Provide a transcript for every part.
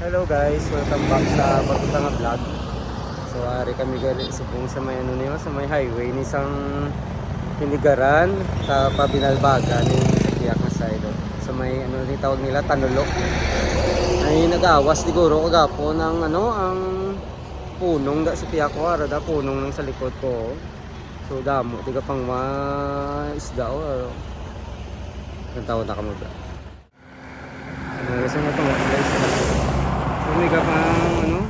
Hello guys, welcome back sa Batutanga Vlog. So ari kami gali subong sa may ano niyo, sa may highway ni isang Pinigaran sa Pabinalbagan ni sa Kiyak na side. Sa may ano ni tawag nila Tanulok. Ay nag-awas siguro kagapo ng ano ang punong da sa Kiyak ko ara da punong nang sa likod ko. So damo tiga pang isda o. Nagtawag na kamo ba? Gusto mo ito guys. May ka pang ano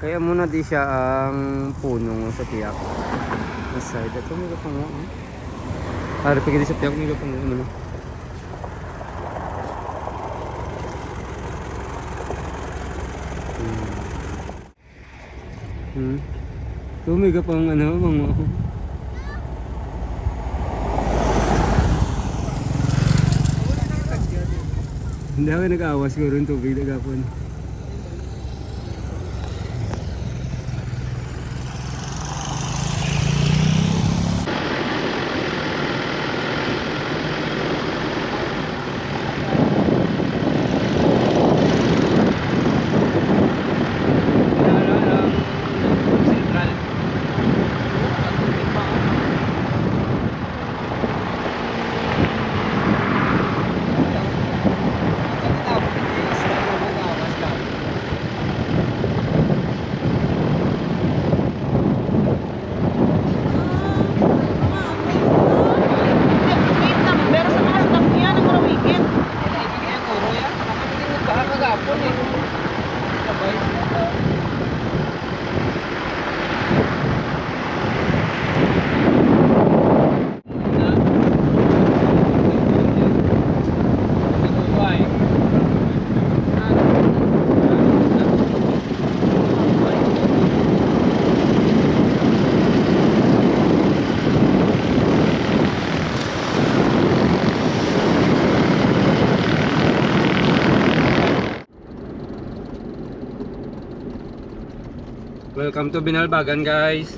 kaya muna di siya ang punong sa tiyak na side. Ito may ka pang para pag di sa tiyak may ka pang ano ito may ka pang ano mga hindi ako nag-aawas siguro yung tubig nagapon. Welcome to Binalbagan guys.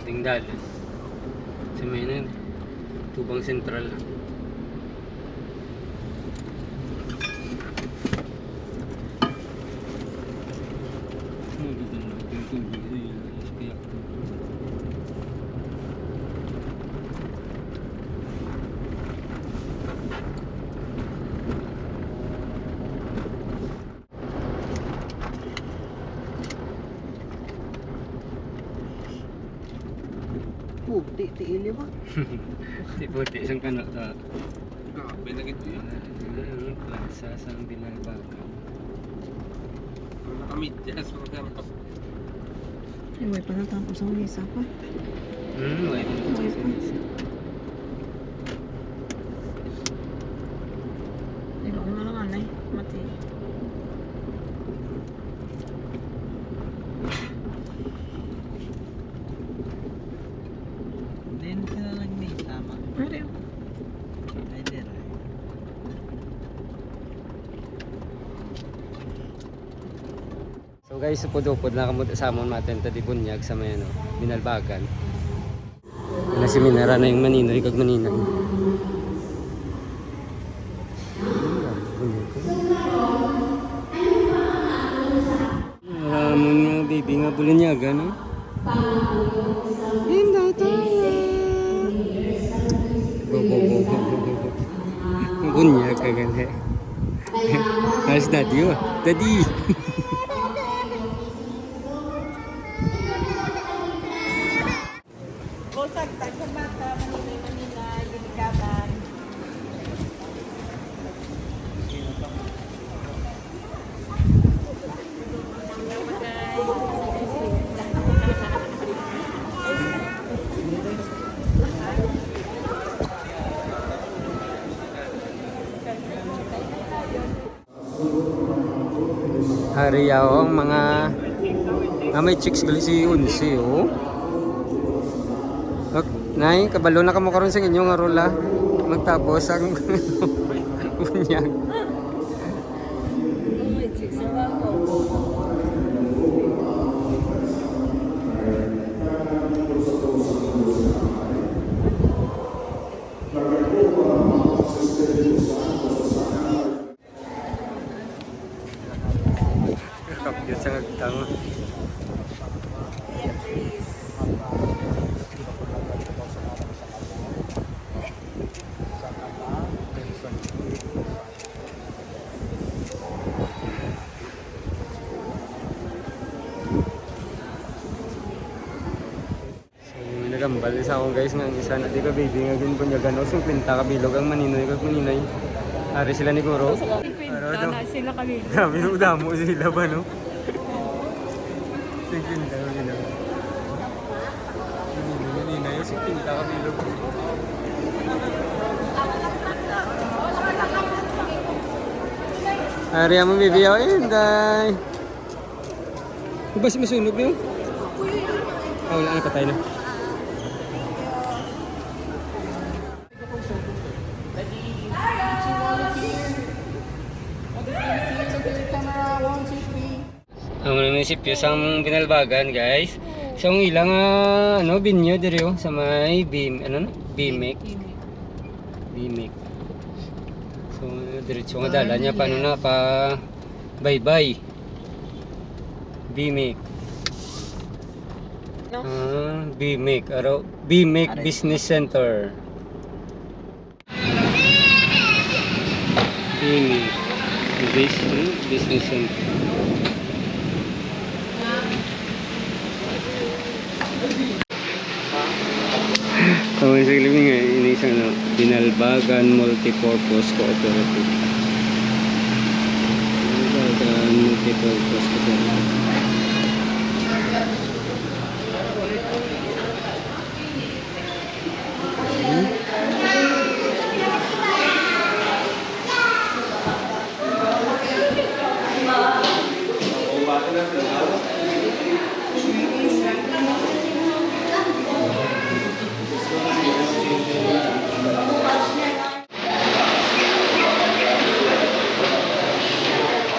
Tingdal. Sa may Tubang Sentral. Puti, tiili ba? Di puti, isang kano ta. Grabe na gito yun. Plaza sa Binalbagan. Nakamidyas mo na ako. Ay, may pa natapos ang misa pa. Wala pa sa misa. Ay, baka na lang anay. Mati. Then sila lang may tama. Pwede. Ay, dera. So guys, supod-upod na kamo sa amon maten ta di bunyag sa may ano, Binalbagan. Na si Minara na yung maninoy kag maninang. Ramon nga baby nga bulunyaga no. Hindi tayo. Bunyag ka gani. How's daddy? Daddy. Bosag, Tagsamata, Manila, Ginikaban. Hari yaw ang mga may chicks gali si Unsi oh. Nay, kabalo na kamo karon sa inyo nga rola. Magtapos ang bunyag. Oh my God. Kapit sa ngagtang. Nagambal sa akong guys nga ang isa na di ka baby nga gin bunyagan o sing pinta kabilog ang maninoy kag maninay. Ari sila ni Guro. Kwenta na sila kami. Dami nung damo sila ba no? Sing pinta kabilog. Maninay o sing pinta kabilog. Ari mo baby o inday. Bas masunog na yun? Ah, wala na patay na. Ang munisipyo sang Binalbagan guys. So ang ilang binyo diri sa may Bimek. Bimek. So diretso nga dala niya paano na pa bye-bye. Bimek. No? Bimek, Bimek Business Center. Bimek Business Center. Kawan sa ilimi nga, ini isang Binalbagan Multipurpose Cooperative. Binalbagan Multipurpose Cooperative.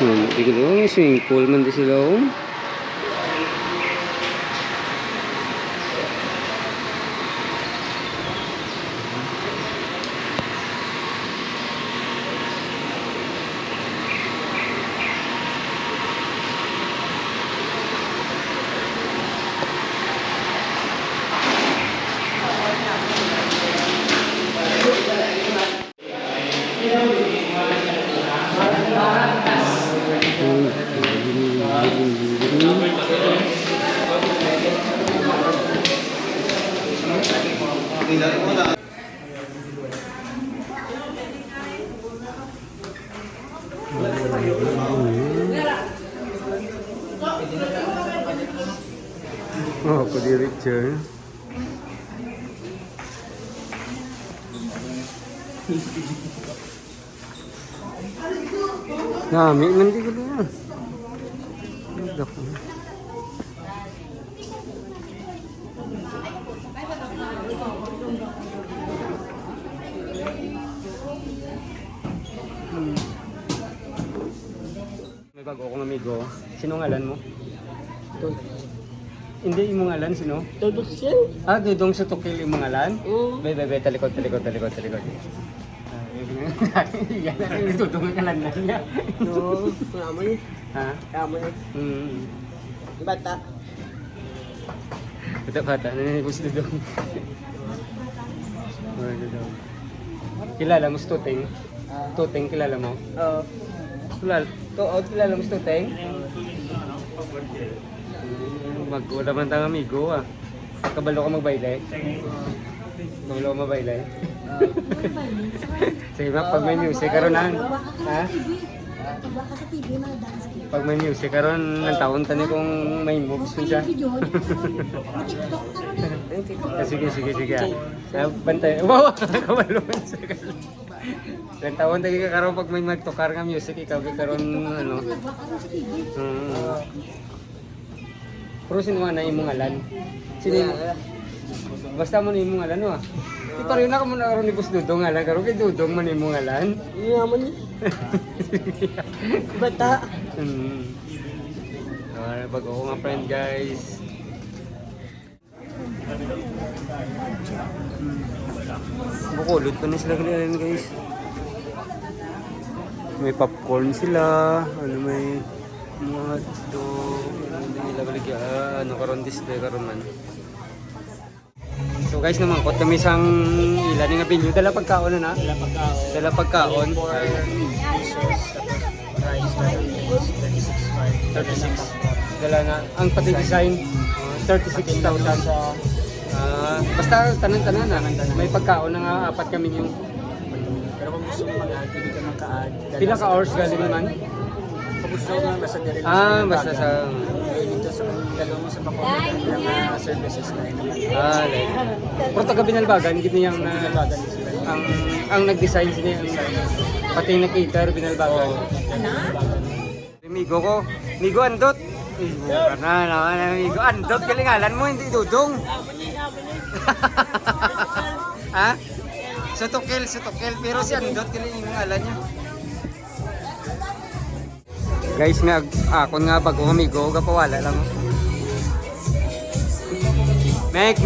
Hindi ko doon, swimming pool man di sila oh. Oh, ako di Richard. Nami, mandi ko doon. May bago akong amigo. Sino ngalan mo? Hindi imong ngalan sino? Dudok siya? Dudong sa tukil imong ngalan? Oo. Talikod. Yan na yung dudong ang ngalan na niya. No, kama niya. Ha? Kama niya. Bata. Bata. Naninigo si dudong. Dudong. Kilala mo si Tuteng? Tuteng kilala mo? Oo. Kilala mo si Tuteng? Wala man tang amigo ah. Kabalo ka magbaylay? Kabalo ka magbaylay? Sige ba, pag may music karon na. Ha? Pag may music karon ng taon tani kung may moves mo siya. Sige. Bantay. Wow, kabalo man siya. Ng taon tani ka karon pag may magtokar nga music ikaw karon ano. Pero sino nga na imong ngalan? Sino? Basta mo na imong ngalan ah. Di pa rin ako muna karon ni Boss Dudong ngalan. Karon kay Dudong man imo ngalan. Hindi naman niya. Bata. Bago ko nga friend guys. Bukulot pa na sila ganyan guys. May popcorn sila. Ano may mga hotdog. Hindi nila baligyan. Ano karon display karon man. So guys naman kot kami sang ilan nga venue. Dala pagkaon na na. Dala pagkaon. Price 36.5. Dala na. Ang pati design 36,000. Basta tanan-tanan na. May pagkaon na nga apat kami yung. Pero kung gusto mo mag-add, pwede ka mag-add. Pila ka hours galing naman? Kung gusto mo basta direct. Basta sa Dito sa dalawang mo sa Bacolod, yung mga services na yun. like. Pero taga Binalbagan, hindi niyang Bagan sila. ang nag-design sila yung pati yung nag-cater Binalbagan. Migo ko, Migo Andot. Karena naman, Migo Andot, kalingalan mo, hindi Dudong. Ha? Sutukil, pero si Andot, kalingalan niya. Guys nga, ako nga bago amigo, kapawala lang. Meg!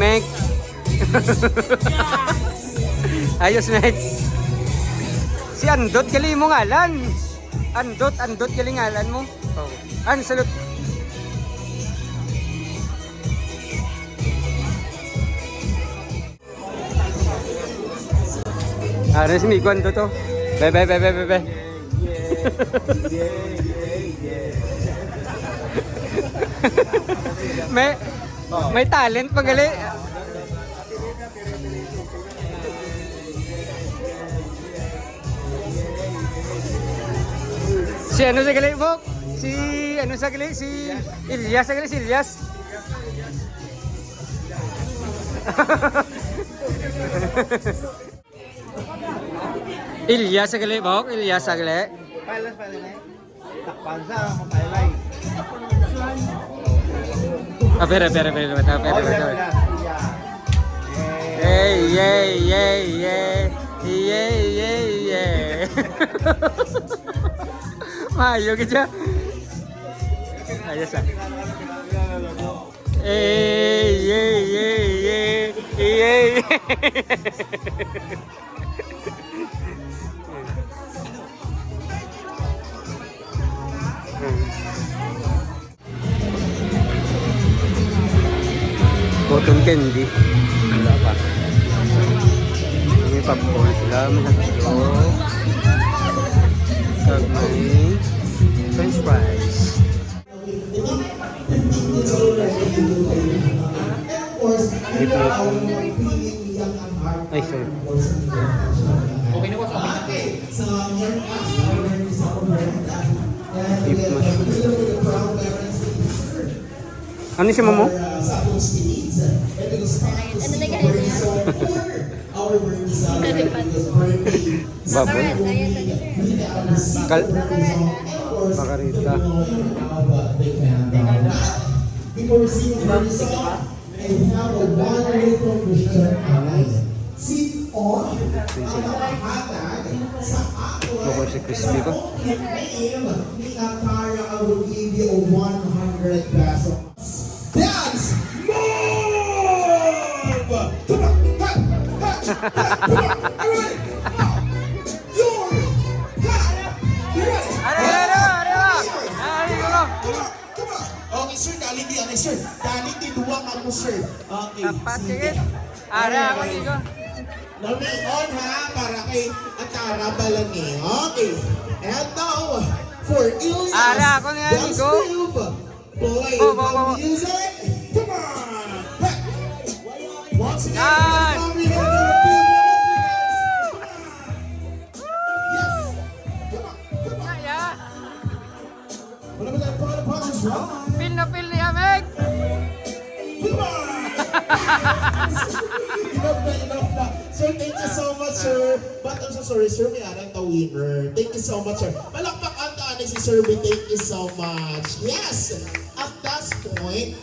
Ayos, Meg! Si Andot, kali mo ngalan! Andot, kali ngalan mo. Oh. Salut! Si Migo Andot to. Bye. may talent pagali. Si ano sa gali mo? Si Ilyas sa gali, si Ilyas. Ilyas sa gali mo? Ilyas sa gali. Pala na. Takpan sa mapalay. Pera. Yay. Mayo kita. Ayos ah. Yay. Cotton candy. Wala pa. May popcorn sila. May hotdog. Kag may french fries. Ay, sorry. Beef mushroom. Ano siya mo? Ano na ganito yan? Kalipat. Baboy. Bakarita. Before receiving the result, and have a one-way Christian ally. Sit on ang hatag sa ako. Bukod si crispy ko. Name ni Akara, I will give you a 100 pesos. Dance! Move! Come on! Cut! Come on! Alright! You're cut! You're right! Okay, sir. Galing di ano, sir. Galing di duwa ka mo, sir. Okay. Tapat sige. kagit. Ara ako dito. Nami-on ha, para kay Atara Balani. Okay. And now, for Ilyas, Ara, ako nga, dance Nico. move. Play Bo. the music. Come on. Hey. Once again, Yan. come here, Philippines. Yes. Come on. Kaya. Wala ba tayo pangalan pa? Pil na niya, Meg. Come on. Enough na. Sir, thank you so much, sir. But I'm so sorry, sir, may arang the winner. Thank you so much, sir. Palakpakan ka ni si Sir B. Thank you so much. Yes, at that point,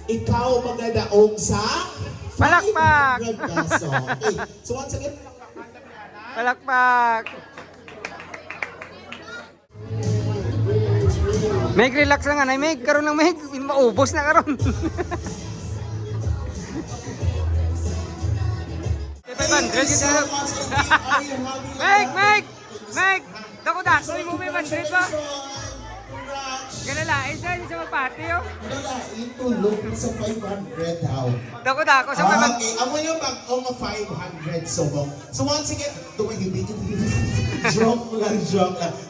ikaw magdadaog sa Palakpak! 500 peso. Okay. So once again, Palakpak! Meg, relax lang anay, Meg. Karoon lang, Meg. Maubos na karoon. 500 thank you yun so na. much. Are you having a- Meg! Meg! Meg! Dako dako, mo may 100 ba? Congrats. Ganala, isa magpati oh. Wala, itulog sa 500 daw. Dako dako, sa may Okay, amo yung mag-o nga 500 subong. So once again, dumahibig. Joke lang.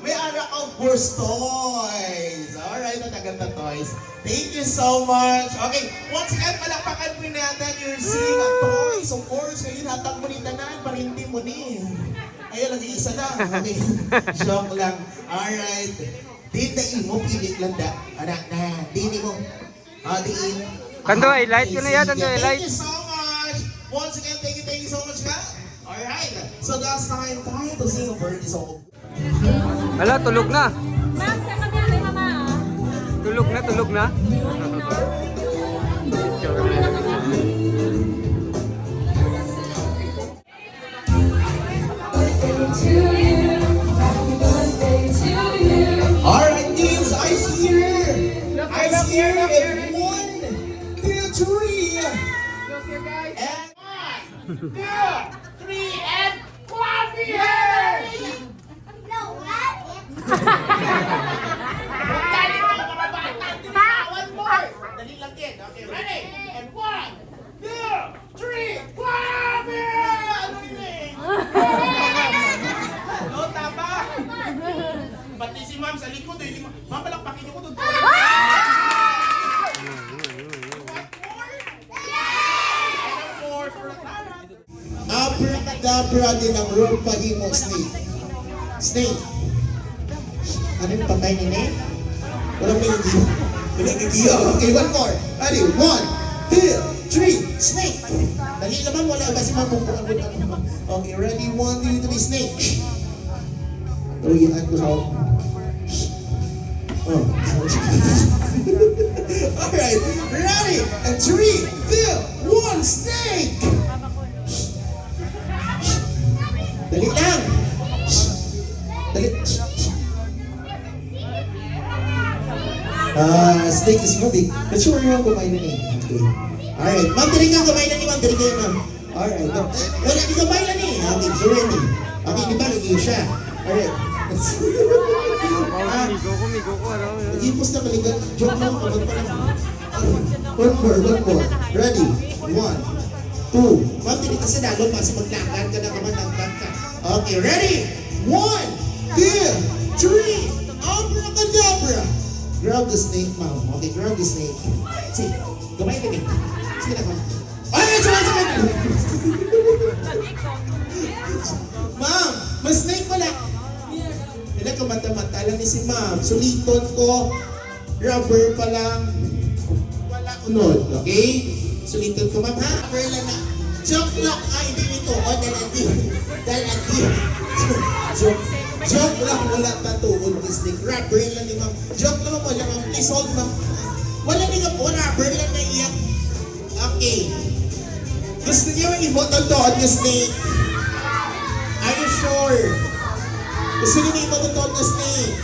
May ara kang worst toys. Alright, naganda toys. Thank you so much. Okay, once again, palakpakan po natin yung seeing a toys. Of course, ngayon hatang mo ni tanan, parinti mo ni. Ayun, lagi isa lang. Okay, joke lang. Alright. Din na imo, pilit lang da. Anak na, din mo. Din. Kanto, highlight ko na yan, kanto, highlight. Thank you so much. Once again, thank you so much, ka. Alright. So that's time to sing a birthday song. Hala, tulog na. Ma'am, sa kanya kay mama ah. Tulog na. Alright, kids, ice here. Ice here. And 1, 2, 3. And 1, 2, 3, and clap your hands. One more. Dali lang din. Okay, ready? And 1, 2, 3, clap your hands. Ano yun? No, tama. Pati si ma'am sa likod, hindi mo. Ma'am, palakpakin niyo ko doon. Abracadabra din ang roll pahimong snake. Snake. Ano yung patay ni Nate? Walang may hindi. Walang gigiyo. Okay, one more. Ready? 1, 2, 3, snake. Dali naman, wala ba si ma'am? Okay, ready? 1, 2, 3, snake. Tuwihan ko sa oh. Alright, ready? And 3, 2, 1, snake! Dali lang! Dali! Snake is moving. Let's show you ang kumain na niya. Okay. Alright, ma'am, dali nga kumain na ni ma'am. Dali kayo, ma'am. Alright, wala, di kumain na ni. Okay, so ready. Okay, di ba, lagi siya. Alright. Migo ko, ano? Nag-ipos na kaligan. Joke lang, kapag pa lang. One more. Ready? 1, 2. Ma'am, hindi kasi dalo pa sa maglakad ka na naman ng bangka. Okay, ready? 1, 2, 3. Abracadabra. Grab the snake, ma'am. Okay, grab the snake. Sige, gumay ka din. Sige na, ma'am. Ay, sige. Ma'am, may snake pala. Hindi ko mata-mata lang ni si ma'am. Suliton ko, rubber pa lang. Wala unod, okay? Suliton ko, ma'am, ha? Rubber lang na. Joke lang. Ay, hindi nito. O, daladi. Joke lang, wala tatuon ni snake. Rubber lang ni ma'am. Joke lang, wala ma'am. Please hold, ma'am. Wala ni nga po, rubber lang na iyak. Okay. Gusto niyo ibotol-toon ni snake? Are you sure? Gusto niyo ibotol-toon ni snake?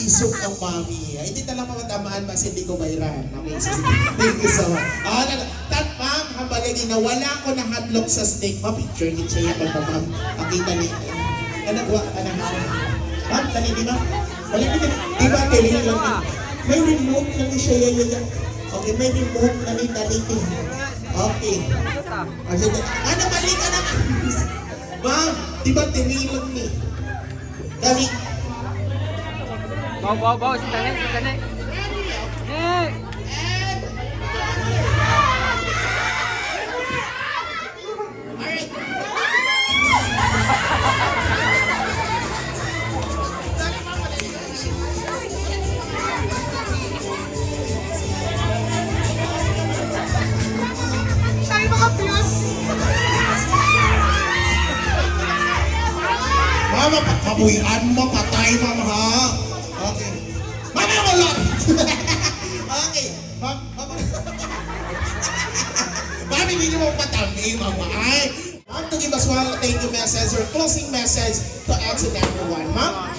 Isog ang mami. Ay, hindi talang mga tamaan mas hindi ko bayran. Okay, so, thank you so much. Ma'am, habang na wala ko na hotlock sa snake. Picture ni siya yung ma'am. Pakita ni. Anagwa, ma'am, tani di ma'am. Wala ni, di ba, tali lang. May remote na ni siya yaya. Okay, may remote na ni tali. Okay. Ano, mali ka na. Ma'am, di ba tinilang ni? Dali. Bawa, si Tanay. Mama, pabuyan mo, patay, mama, ha? Okay. Mama, wala! Okay. Mama. Mami, hindi mo patami, mama. Ay. Ma'am, to give us one thank you message or closing message to exit everyone. Ma'am?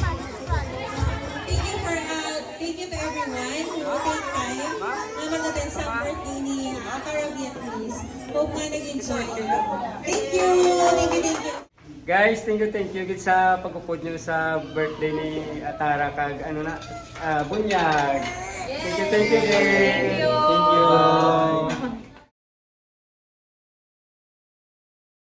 Thank you to everyone who take time na mag-attend sa birthday ni Tara Beatrice. Hope na nag-enjoy kayo. Thank you! Thank you! Guys, thank you gid sa pagupod niyo sa birthday ni Atara kag bunyag. Thank you. Thank you.